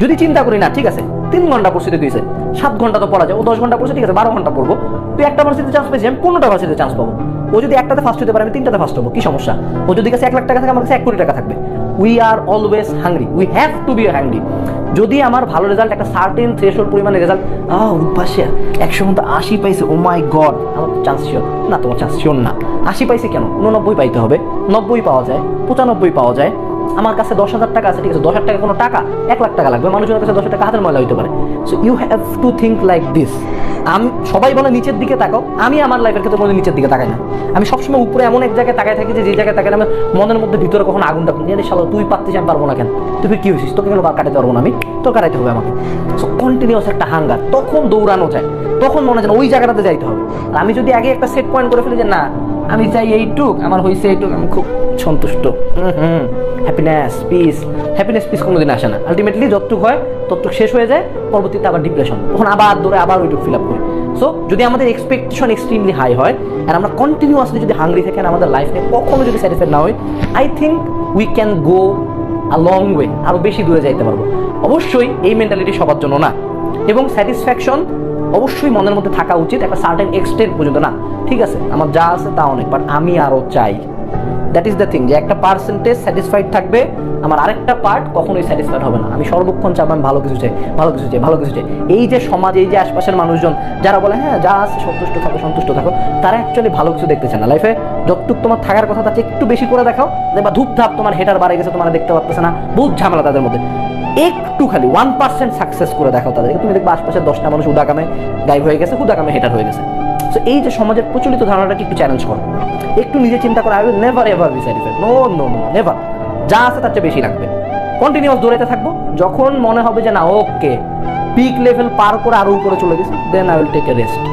যদি চিন্তা করি না ঠিক আছে 3 ঘন্টা পড়ছি তো দিয়েছে 7 ঘন্টা তো পড়া যায়, ও 10 ঘন্টা পড়ছে ঠিক আছে 12 ঘন্টা পড়বো, তুই একটা ভার্সিটিতে চান্স পেয়েছি আমি 15টা ভার্সিটিতে চান্স পাবো। ও যদি একটাতে ফার্স্ট হতে পারে আমি 3টাতে ফার্স্ট হবো, কি সমস্যা? ও যদি কাছে 1 লাখ টাকা থাকে আমার কাছে 1 কোটি টাকা থাকবে। We are always hungry, we have to be hungry. যদি আমার ভালো রেজাল্ট একটা সার্টেন থ্রেশহোল্ড পরিমাণে রেজাল্ট উদ্ভাসে 100 মধ্যে 80 পাইছে, ও মাই গড আমার চান্স শিওর না, তোমার চান্স শিওর না। 80 পাইছে কেন, 89 পাইতে হবে, 90 পাওয়া যায়, 95 পাওয়া যায়। আমার কাছে 10,000 টাকা আছে ঠিক আছে, 10,000 টাকা কোনো টাকা, 1 লাখ টাকা লাগবে, মানুষের কাছে 10 টাকা হাতের ময়লা হইতে পারে। So you have to think like this. আমি সবাই বলে নিচের দিকে তাকাও, আমি আমার লাইফের ক্ষেত্রে কোনো নিচের দিকে তাকাই না। আমি সবসময় উপরে এমন এক জায়গায় তাকাই থাকি যে জায়গায় তাকাই আমার মনের মধ্যে ভিতরে কখনো আগুনটা শালা তুই পারতিস আমি পারবো না কেন, তুই কি হয়েছিস, তোকে কেন কাটাতে পারবো না আমি, তোর কাটাইতে হবে আমাকে। সো কন্টিনিউয়াস একটা হাঙ্গার, তখন দৌড়ানো যায়, তখন মনে হয় ওই জায়গাটাতে যাইতে হবে। আর আমি যদি আগে একটা সেট পয়েন্ট করে ফেলি যে না আমি চাই এইটুক, আমার হয়েছে এইটুক, আমি খুব সন্তুষ্ট, হ্যাপিনেস পিস কোনোদিন আসে না। আলটিমেটলি যতটুক হয় ততটুক শেষ হয়ে যায়, পরবর্তীতে আবার ডিপ্রেশন, তখন আবার দৌড়ে আবার ওইটুক ফিল আপ করি। সো যদি আমাদের এক্সপেকটেশন এক্সট্রিমলি হাই হয় আর আমরা কন্টিনিউয়াসলি যদি হাংরি থাকেন আমাদের লাইফ নিয়ে কখনো যদি স্যাটিসফাইড না হই, I think we can go a long way, আরও বেশি দূরে যাইতে পারবো। অবশ্যই এই মেন্টালিটি সবার জন্য না, এবং স্যাটিসফ্যাকশন অবশ্যই মনের মধ্যে থাকা উচিত একটা সার্টেন এক্সটেন্ট পর্যন্ত। না ঠিক আছে আমার যা আছে তা অনেক, বাট আমি আরও চাই। দ্যাট ইজ দ্য থিং, যে একটা পার্সেন্টেজ স্যাটিসফাইড থাকবে, আমার আরেকটা পার্ট কখনোই স্যাটিসফাইড হবে না। আমি সর্বক্ষণ চাই আমি ভালো কিছু চাই, ভালো কিছু চাই, ভালো কিছু চাই। এই যে সমাজ, এই যে আশপাশের মানুষজন যারা বলে হ্যাঁ যা আছে সন্তুষ্ট থাকো, তারা অ্যাকচুয়ালি ভালো কিছু দেখতে চায় না লাইফে। যতটুকু তোমার থাকার কথা তার একটু বেশি করে দেখাও, দেখবা ধূপধাপ তোমার হেটার বাড়ে গেছে, তোমার দেখতে পারতেছে না, বহুত ঝামেলা তাদের মধ্যে। একটু খালি 1% সাকসেস করে দেখাও তাদেরকে, তুমি দেখবা আশপাশের 10টা মানুষ উদাকামে গায়েব হয়ে গেছে, হুদাকামে হেটার হয়ে গেছে। সো এই যে সমাজের প্রচলিত ধারণাটাকে একটু চ্যালেঞ্জ করো, একটু নিজে চিন্তা করো, I will never ever be satisfied, no never. যা আছে তার চেয়ে বেশি লাগবে, কন্টিনিউয়াস দৌড়াইতে থাকবো। যখন মনে হবে যে না ওকে পিক লেভেল পার করে আরো উপরে চলে গেছে, then I will take a rest.